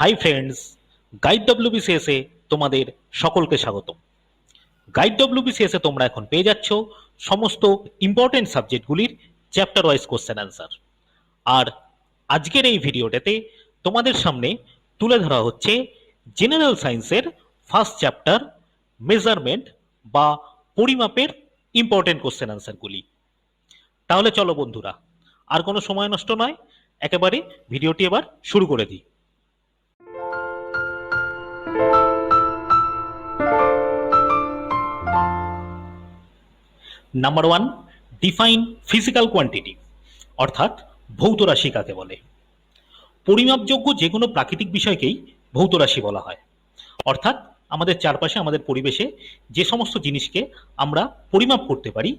Hi friends, guide WBCS এ তোমাদের সকলকে স্বাগতম। গাইড ডব্লিউবিসিএস এ তোমরা এখন পেয়ে যাচ্ছ সমস্ত ইম্পর্টেন্ট সাবজেক্টগুলির চ্যাপ্টার ওয়াইজ কোশ্চেন অ্যান্সার। আর আজকের এই ভিডিওটাতে তোমাদের সামনে তুলে ধরা হচ্ছে জেনারেল সায়েন্সের ফার্স্ট চ্যাপ্টার মেজারমেন্ট বা পরিমাপের ইম্পর্টেন্ট কোশ্চেন অ্যান্সারগুলি। তাহলে চলো বন্ধুরা, আর কোনো সময় নষ্ট নয়, একেবারে ভিডিওটি এবার শুরু করে দিই। নাম্বার 1, ডিফাইন ফিজিক্যাল কোয়ান্টিটি, অর্থাৎ ভৌত রাশি কাকে বলে। পরিমাপযোগ্য যে কোনো প্রাকৃতিক বিষয়কেই ভৌত রাশি বলা হয়। অর্থাৎ আমাদের চারপাশে, আমাদের পরিবেশে যে সমস্ত জিনিসকে আমরা পরিমাপ করতে পারি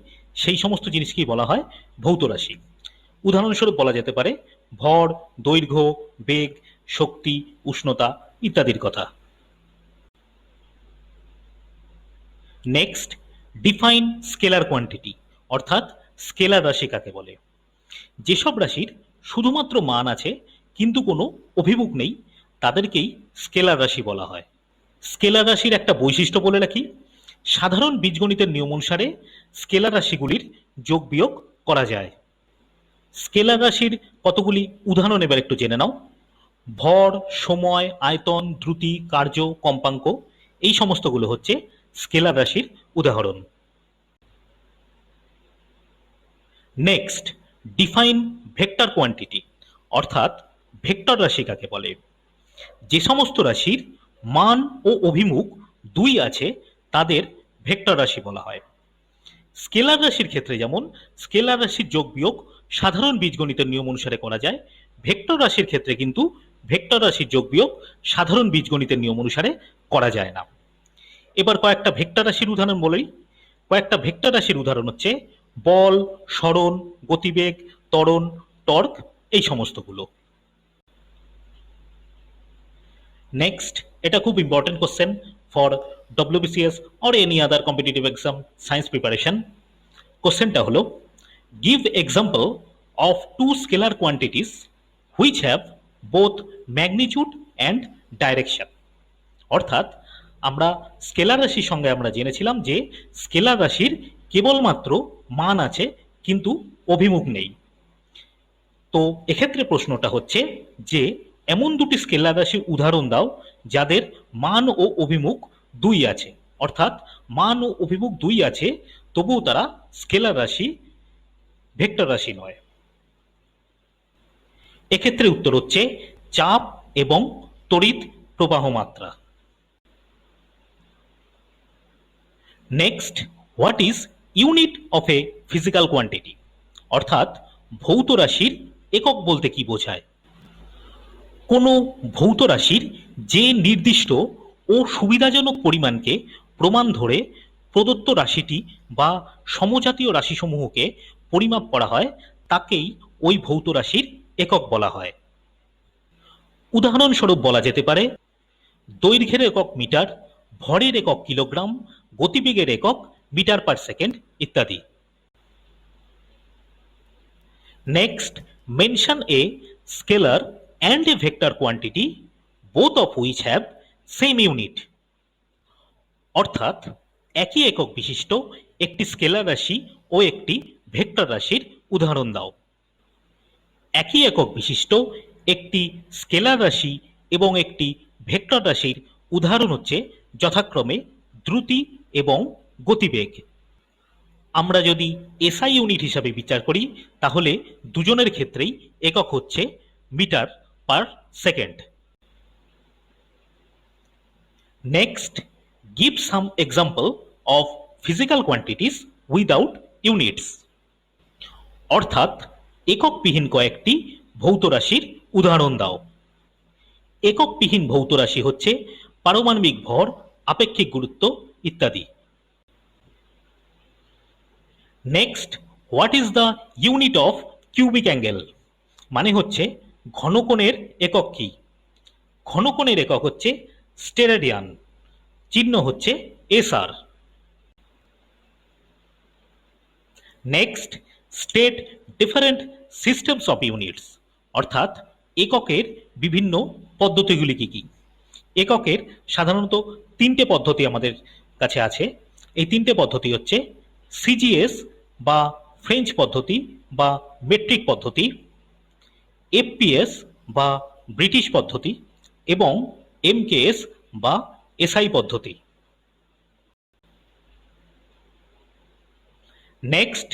সেই সমস্ত জিনিসকেই বলা হয় ভৌত রাশি। উদাহরণস্বরূপ বলা যেতে পারে ভর, দৈর্ঘ্য, বেগ, শক্তি, উষ্ণতা ইত্যাদির কথা। নেক্সট, ডিফাইন স্কেলার কোয়ান্টিটি, অর্থাৎ স্কেলার রাশি কাকে বলে। যেসব রাশির শুধুমাত্র মান আছে কিন্তু কোনো অভিমুখ নেই তাদেরকেই স্কেলার রাশি বলা হয়। স্কেলার রাশির একটা বৈশিষ্ট্য বলে রাখি, সাধারণ বীজগণিতের নিয়ম অনুসারে স্কেলার রাশিগুলির যোগ বিয়োগ করা যায়। স্কেলার রাশির কতগুলি উদাহরণ এবার একটু জেনে নাও। ভর, সময়, আয়তন, দ্রুতি, কার্য, কম্পাঙ্ক এই সমস্তগুলো হচ্ছে স্কেলার রাশির উদাহরণ। নেক্সট, ডিফাইন ভেক্টর কোয়ান্টিটি, অর্থাৎ ভেক্টর রাশি কাকে বলে। যে সমস্ত রাশির মান ও অভিমুখ দুই আছে তাদের ভেক্টর রাশি বলা হয়। স্কেলার রাশির ক্ষেত্রে যেমন স্কেলার রাশির যোগ বিয়োগ সাধারণ বীজগণিতের নিয়ম অনুসারে করা যায়, ভেক্টর রাশির ক্ষেত্রে কিন্তু ভেক্টর রাশির যোগ বিয়োগ সাধারণ বীজগণিতের নিয়ম অনুসারে করা যায় না। এবার কয়েকটা ভেক্টর রাশির উদাহরণ বলেই। কয়েকটা ভেক্টর রাশির উদাহরণ হচ্ছে বল, সরণ, গতিবেগ, ত্বরণ, টর্ক এই সমস্তগুলো। নেক্সট, এটা খুব important question for WBCS or any other competitive exam science preparation. কোশ্চেনটা হলো, give example of two scalar quantities which have both magnitude and direction. অর্থাৎ আমরা স্কেলার রাশির সঙ্গে আমরা জেনেছিলাম যে স্কেলার রাশির কেবলমাত্র মান আছে কিন্তু অভিমুখ নেই। তো এক্ষেত্রে প্রশ্নটা হচ্ছে যে এমন দুটি স্কেলার রাশির উদাহরণ দাও যাদের মান ও অভিমুখ দুই আছে, অর্থাৎ মান ও অভিমুখ দুই আছে তবুও তারা স্কেলার রাশি, ভেক্টর রাশি নয়। এক্ষেত্রে উত্তর হচ্ছে চাপ এবং তড়িৎ প্রবাহ মাত্রা। Next, what is unit of a physical quantity, অর্থাৎ ভৌত রাশির একক বলতে কি বোঝায়। কোনো ভৌত রাশির যে নির্দিষ্ট ও সুবিধাজনক পরিমাণকে প্রমাণ ধরে প্রদত্ত রাশিটি বা সমজাতীয় রাশিসমূহকে পরিমাপ করা হয় তাকেই ওই ভৌত রাশির একক বলা হয়। উদাহরণস্বরূপ বলা যেতে পারে দৈর্ঘ্যের একক মিটার, ভরের একক কিলোগ্রাম, গতিবেগের একক মিটার পার সেকেন্ড ইত্যাদি। Next, mention a scalar and a vector quantity, both of which have same unit. অর্থাৎ একই একক বিশিষ্ট একটি স্কেলার রাশি ও একটি ভেক্টর রাশির উদাহরণ দাও। একই একক বিশিষ্ট একটি স্কেলার রাশি এবং একটি ভেক্টর রাশির উদাহরণ হচ্ছে যথাক্রমে দ্রুতি এবং গতিবেগ। আমরা যদি এসআই ইউনিট হিসাবে বিচার করি তাহলে দুজনের ক্ষেত্রেই একক হচ্ছে metre per second. Next, give some example of physical quantities without units, অর্থাৎ এককবিহীন কয়েকটি ভৌত রাশির উদাহরণ দাও। এককবিহীন ভৌত রাশি হচ্ছে পারমাণবিক ভর, আপেক্ষিক গুরুত্ব ইত্যাদি। Next, what is the unit of cubic angle, মানে হচ্ছে ঘনকোণের একক কি। ঘনকোণের একক হচ্ছে স্টেরাডিয়ান, চিহ্ন হচ্ছে SR. Next, state different systems of units, অর্থাৎ এককের বিভিন্ন পদ্ধতিগুলি কি কি? এককের সাধারণত তিনটে পদ্ধতি আমাদের কাছে আছে। এই তিনটে পদ্ধতি হচ্ছে সিজিএস বা ফ্রেঞ্চ পদ্ধতি বা মেট্রিক পদ্ধতি, এফপিএস বা ব্রিটিশ পদ্ধতি এবং এমকেএস বা এসআই পদ্ধতি। Next,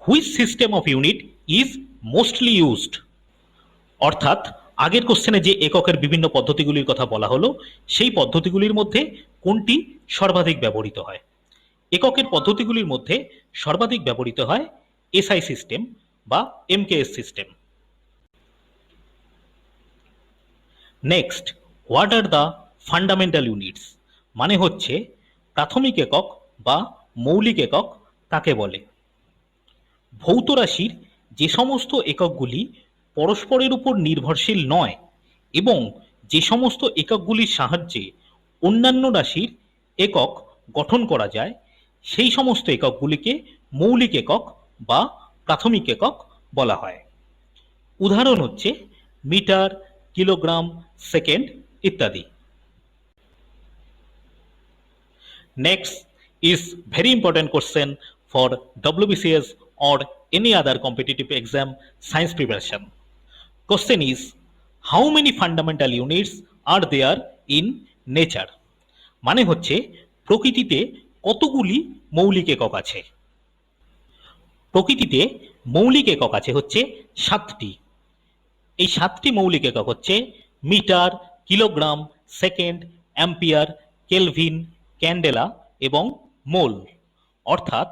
which system of unit is mostly used? অর্থাৎ আগের কোশ্চেনে যে এককের বিভিন্ন পদ্ধতিগুলির কথা বলা হলো, সেই পদ্ধতিগুলির মধ্যে কোনটি সর্বাধিক ব্যবহৃত হয়? এককের পদ্ধতিগুলির মধ্যে সর্বাধিক ব্যবহৃত হয় এসআই সিস্টেম বা MKS system. Next, what are the fundamental units? মানে হচ্ছে প্রাথমিক একক বা মৌলিক একক কাকে বলে? ভৌত রাশির যে সমস্ত এককগুলি পরস্পরের উপর নির্ভরশীল নয় এবং যে সমস্ত এককগুলির সাহায্যে অন্যান্য রাশির একক গঠন করা যায়, সেই সমস্ত এককগুলিকে মৌলিক একক বা প্রাথমিক একক বলা হয়। উদাহরণ হচ্ছে মিটার, কিলোগ্রাম, সেকেন্ড ইত্যাদি। Next is very important question for WBCS or any other competitive exam science preparation. Question is, how many fundamental units are there in nature? মানে হচ্ছে প্রকৃতিতে কতগুলি মৌলিক একক আছে? প্রকৃতিতে মৌলিক একক আছে হচ্ছে 7টি। এই 7টি মৌলিক একক হচ্ছে metre, kilogram, second, ampere, kelvin, candela এবং মোল। অর্থাৎ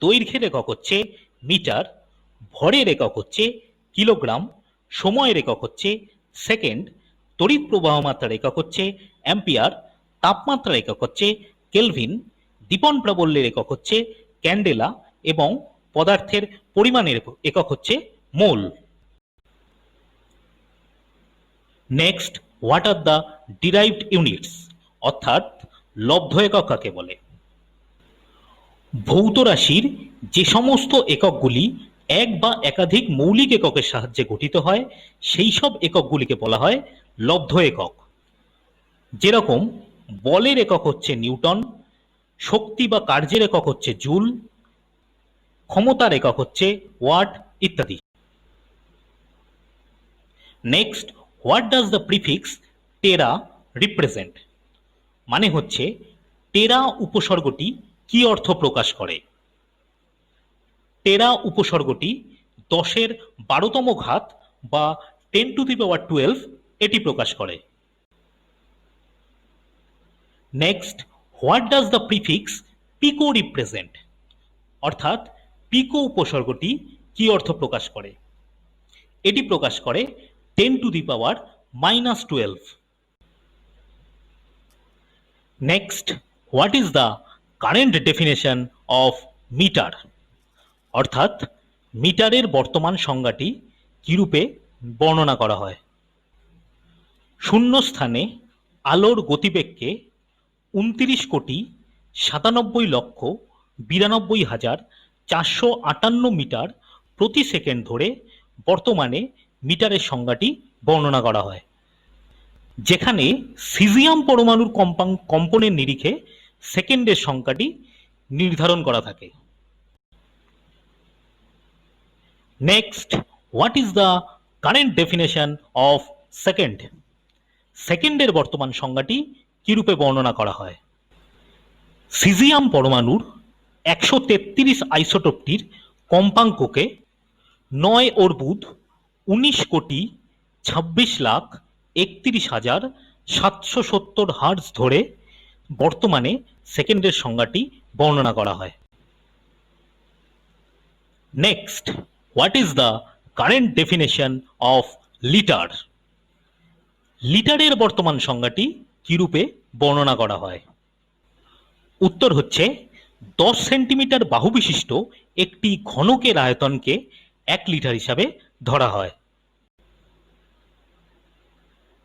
দৈর্ঘ্যের একক হচ্ছে মিটার, ভরের একক হচ্ছে কিলোগ্রাম, সময়ের একক হচ্ছে সেকেন্ড, তড়িৎ প্রবাহ মাত্রার একক হচ্ছে অ্যাম্পিয়ার, তাপমাত্রার একক হচ্ছে কেলভিন, দীপন প্রাবল্যের একক হচ্ছে ক্যান্ডেলা এবং পদার্থের পরিমাণের একক হচ্ছে mole. Next, what are the derived units? অর্থাৎ লব্ধ একক কাকে বলে? ভৌত রাশির যে সমস্ত এককগুলি এক বা একাধিক মৌলিক এককের সাহায্যে গঠিত হয়, সেই সব এককগুলিকে বলা হয় লব্ধ একক। যেরকম বলের একক হচ্ছে নিউটন, শক্তি বা কার্যের একক হচ্ছে জুল, ক্ষমতার একক হচ্ছে ওয়াট ইত্যাদি। Next, what does the prefix টেরা রিপ্রেজেন্ট? মানে হচ্ছে টেরা উপসর্গটি কি অর্থ প্রকাশ করে? টেরা উপসর্গটি 10-এর 12তম ঘাত বা 10^12 এটি প্রকাশ করে। Next, what does the prefix pico represent? অর্থাৎ পিকো উপসর্গটি কি অর্থ প্রকাশ করে? এটি প্রকাশ করে 10^-12। Next, what is the current definition of meter? অর্থাৎ মিটারের বর্তমান সংজ্ঞাটি কিরূপে বর্ণনা করা হয়? শূন্য স্থানে আলোর গতিবেগকে 29,97,92,458 মিটার প্রতি সেকেন্ড ধরে বর্তমানে মিটারের সংজ্ঞাটি বর্ণনা করা হয়, যেখানে সিজিয়াম পরমাণুর কম্পনের নিরিখে সেকেন্ডের সংখ্যাটি নির্ধারণ করা থাকে। Next, what is the current definition of second? সেকেন্ডের বর্তমান সংজ্ঞাটি কিরূপে বর্ণনা করা হয়? সিজিয়াম পরমাণুর 133 আইসোটোপটির কম্পাঙ্ককে 9 অর্বুদ 19,26,31,770 হার্টজ ধরে বর্তমানে সেকেন্ডের সংজ্ঞাটি বর্ণনা করা হয়। Next, what is the current definition of litre? লিটারের বর্তমান সংজ্ঞাটি কিরূপে বর্ণনা করা হয়? উত্তর হচ্ছে 10 সেন্টিমিটার বাহু বিশিষ্ট একটি ঘনকের আয়তনকে 1 লিটার হিসাবে ধরা হয়।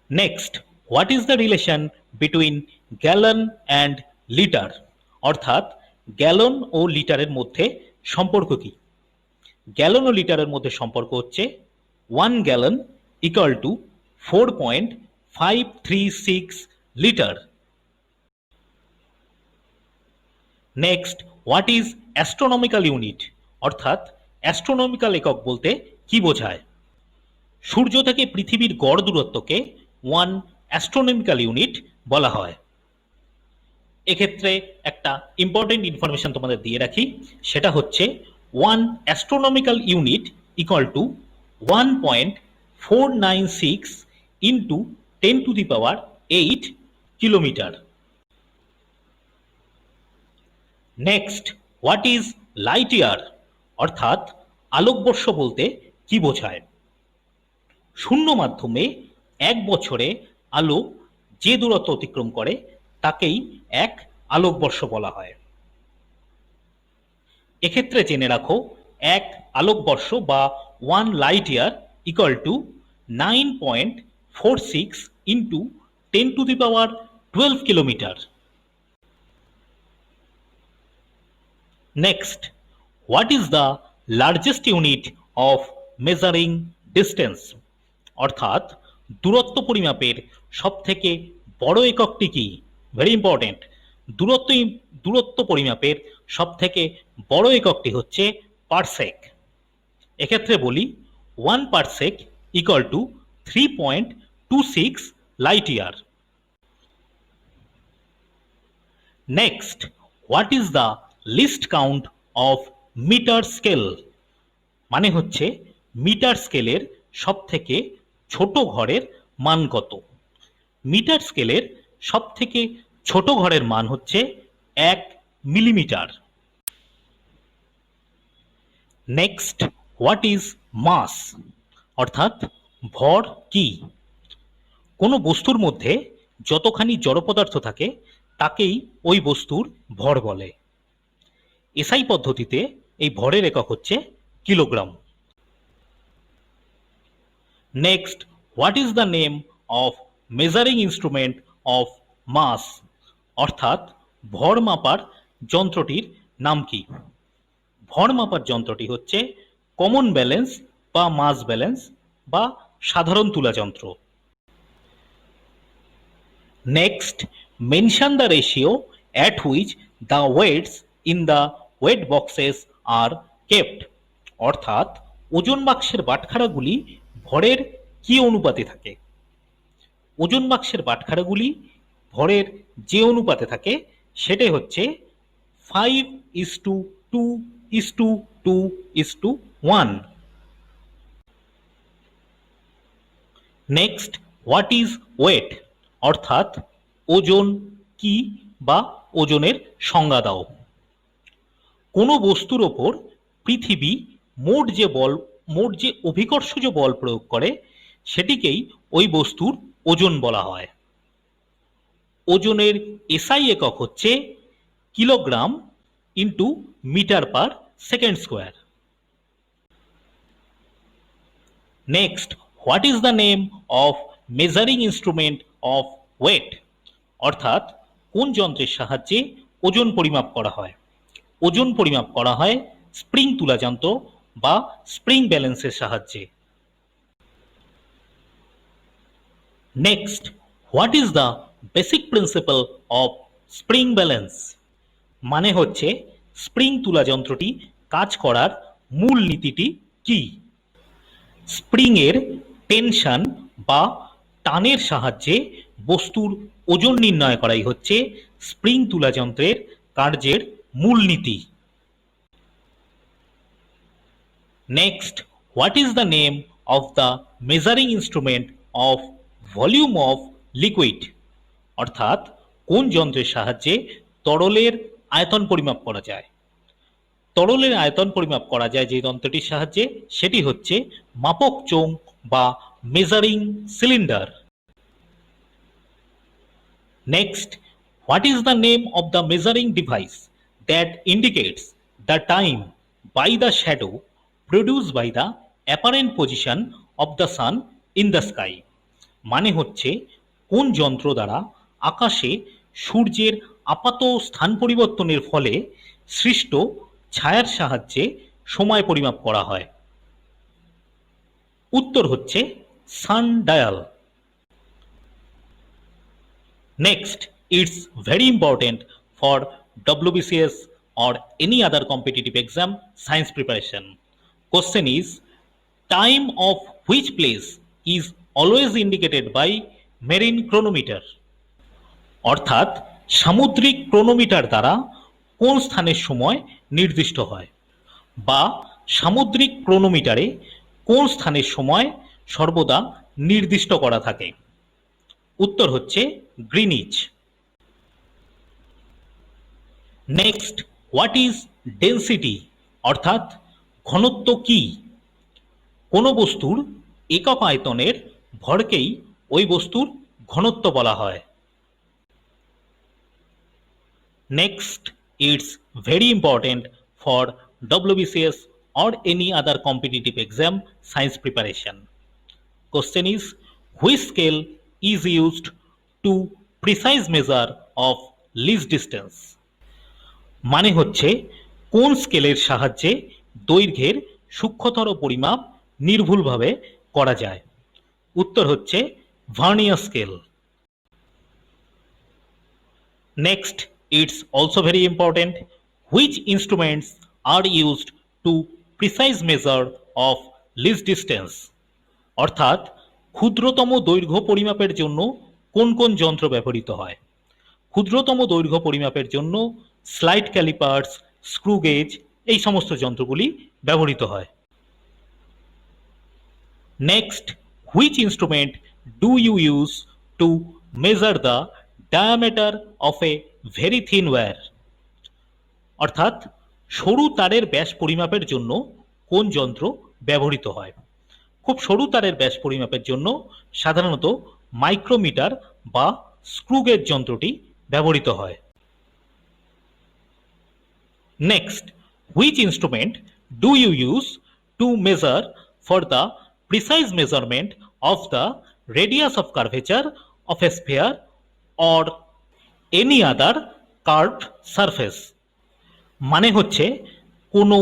Next, what is the relation between gallon and litre? অর্থাৎ গ্যালন ও লিটারের মধ্যে সম্পর্ক কি? গ্যালন ও লিটারের মধ্যে সম্পর্ক হচ্ছে 1 gallon equal to 4.536 litre. Next, what is astronomical unit, অর্থাৎ অ্যাস্ট্রোনমিক্যাল একক বলতে কি বোঝায়? সূর্য থেকে পৃথিবীর গড় দূরত্বকে 1 অ্যাস্ট্রোনমিক্যাল ইউনিট বলা হয়। এক্ষেত্রে একটা ইম্পর্টেন্ট ইনফরমেশন তোমাদের দিয়ে রাখি, সেটা হচ্ছে 1 astronomical unit equal to 1.496 into 10⁸ kilometre. Next, what is light year, অর্থাৎ আলোকবর্ষ বলতে কি বোঝায়? শূন্য মাধ্যমে 1 বছরে আলো যে দূরত্ব অতিক্রম করে তাকেই এক আলোকবর্ষ বলা হয়। এক্ষেত্রে জেনে রাখো, এক আলোকবর্ষ বা 1 light year equal to 9.46 into 10⁻12 kilometre. Next, what is the largest unit of measuring distance, অর্থাৎ দূরত্ব পরিমাপের সব থেকে বড় এককটি কি? ভেরি ইম্পর্টেন্ট, দূরত্ব পরিমাপের সব থেকে বড় এককটি হচ্ছে পারসেক। এক্ষেত্রে বলি 1 parsec equal to 3.26 light year. Next, what is the least count of meter scale, মানে হচ্ছে মিটার স্কেলের সব থেকে ছোট ঘরের মান কত? মিটার স্কেলের সব থেকে ছোট ঘরের মান হচ্ছে 1 মিলিমিটার। নেক্সট, হোয়াট ইজ মাস, অর্থাৎ ভর কি? কোনো বস্তুর মধ্যে যতখানি জড় পদার্থ থাকে তাকেই ওই বস্তুর ভর বলে। এসআই পদ্ধতিতে এই ভরের একক হচ্ছে kilogram. Next, what is the name of measuring instrument of mass, অর্থাৎ ভর মাপার যন্ত্রটির নাম কি? ভর মাপার যন্ত্রটি হচ্ছে কমন ব্যালেন্স বা মাস ব্যালেন্স বা সাধারণ তুলা যন্ত্র। Next, mention the ratio at which the weights in the weight boxes are kept, অর্থাৎ ওজন বাক্সের বাটখারাগুলি ভরের কি অনুপাতে থাকে? ওজন বাক্সের বাটখারাগুলি ভরের যে অনুপাতে থাকে সেটাই হচ্ছে 5:2:2:1। নেক্সট, হোয়াট ইজ ওয়েট, অর্থাৎ ওজন কি বা ওজনের সংজ্ঞা দাও। কোনো বস্তুর ওপর পৃথিবী মোট যে অভিকর্ষজ বল প্রয়োগ করে সেটিকেই ওই বস্তুর ওজন বলা হয়। ওজনের এসআই একক হচ্ছে kilogram into meter per second square. Next, what is the name of measuring instrument of weight, অর্থাৎ কোন যন্ত্রের সাহায্যে ওজন পরিমাপ করা হয়? ওজন পরিমাপ করা হয় স্প্রিং তুলা যন্ত্র বা স্প্রিং ব্যালেন্সের সাহায্যে। Next, what is the basic principal of spring balance, মানে হচ্ছে স্প্রিং তুলা যন্ত্রটি কাজ করার মূল নীতিটি কি? স্প্রিং এর টেনশন বা টানের সাহায্যে বস্তুর ওজন নির্ণয় করাই হচ্ছে স্প্রিং তুলা যন্ত্রের কার্যের মূল নীতি। Next, what is the name of the measuring instrument of volume of liquid, অর্থাৎ কোন যন্ত্রের সাহায্যে তরলের আয়তন পরিমাপ করা যায়? তরলের আয়তন পরিমাপ করা যায় যে যন্ত্রটির সাহায্যে সেটি হচ্ছে মাপক চোঙ বা measuring cylinder. Next, what is the name of the measuring device that indicates the time by the shadow produced by the apparent position of the sun in the sky, মানে হচ্ছে কোন যন্ত্র দ্বারা আকাশে সূর্যের আপাত স্থান পরিবর্তনের ফলে সৃষ্ট ছায়ার সাহায্যে সময় পরিমাপ করা হয়? উত্তর হচ্ছে সান dial. Next, it's very important for WBCS or any other competitive exam science preparation. Question is, time of which place is always indicated by marine chronometer? অর্থাৎ সামুদ্রিক ক্রোনোমিটার দ্বারা কোন স্থানের সময় নির্দিষ্ট হয়, বা সামুদ্রিক ক্রোনোমিটারে কোন স্থানের সময় সর্বদা নির্দিষ্ট করা থাকে? উত্তর হচ্ছে Greenwich. Next, what is density অর্থাৎ ঘনত্ব কি? কোনো বস্তুর একক আয়তনের ভরকেই ওই বস্তুর ঘনত্ব বলা হয়। Next, it's very important for WBCS or any other competitive exam science preparation. Question is, which scale is used to precise measure of least distance? মানে হচ্ছে কোন স্কেলের সাহায্যে দৈর্ঘ্যের সূক্ষ্মতর পরিমাপ নির্ভুলভাবে করা যায়? উত্তর হচ্ছে vernier scale. Next, it's also very important, which instruments are used to precise measure of least distance? অর্থাৎ ক্ষুদ্রতম দৈর্ঘ্য পরিমাপের জন্য কোন কোন যন্ত্র ব্যবহৃত হয়? ক্ষুদ্রতম দৈর্ঘ্য পরিমাপের জন্য স্লাইড ক্যালিপার্স, স্ক্রু গেজ এই সমস্ত যন্ত্রগুলি ব্যবহৃত হয়। Next, which instrument do you use to measure the diameter of a very thin wire? অর্থাৎ সরু তারের ব্যাস পরিমাপের জন্য কোন যন্ত্র ব্যবহৃত হয়? খুব সরু তারের ব্যাস পরিমাপের জন্য সাধারণত মাইক্রোমিটার বা স্ক্রু গেজ যন্ত্রটি ব্যবহৃত হয়। Next, which instrument do you use to measure for the precise measurement of the radius of curvature of a sphere or any other curved surface? মানে হচ্ছে কোনো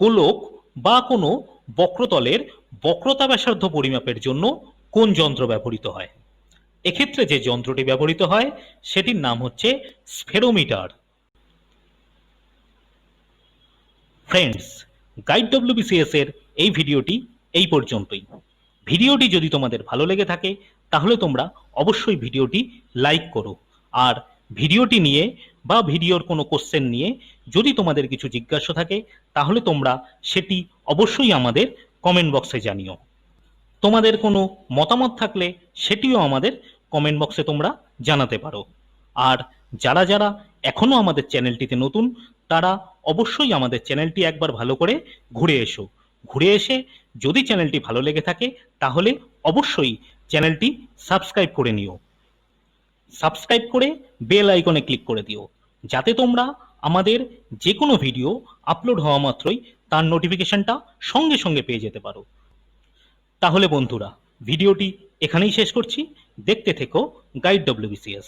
গোলক বা কোনো বক্রতলের বক্রতা ব্যাসার্ধ পরিমাপের জন্য কোন যন্ত্র ব্যবহৃত হয়? এক্ষেত্রে যে যন্ত্রটি ব্যবহৃত হয় সেটির নাম হচ্ছে স্ফেরোমিটার। ফ্রেন্ডস, গাইড WBCS এর এই ভিডিওটি এই পর্যন্তই। ভিডিওটি যদি তোমাদের ভালো লেগে থাকে তাহলে তোমরা অবশ্যই ভিডিওটি লাইক করো, আর ভিডিওটি নিয়ে বা ভিডিওর কোনো কোশ্চেন নিয়ে যদি তোমাদের কিছু জিজ্ঞাসা থাকে তাহলে তোমরা সেটি অবশ্যই আমাদের কমেন্ট বক্সে জানিও। তোমাদের কোনো মতামত থাকলে সেটিও আমাদের কমেন্ট বক্সে তোমরা জানাতে পারো। আর যারা যারা এখনো আমাদের চ্যানেলটিতে নতুন তারা অবশ্যই আমাদের চ্যানেলটি একবার ভালো করে ঘুরে এসো। ঘুরে এসে যদি চ্যানেলটি ভালো লেগে থাকে তাহলে অবশ্যই চ্যানেলটি সাবস্ক্রাইব করে নিও। সাবস্ক্রাইব করে বেল আইকনে ক্লিক করে দিও, যাতে তোমরা আমাদের যে কোনো ভিডিও আপলোড হওয়া মাত্রই তার নোটিফিকেশনটা সঙ্গে সঙ্গে পেয়ে যেতে পারো। তাহলে বন্ধুরা, ভিডিওটি এখানেই শেষ করছি। দেখতে থেকো গাইড WBCS।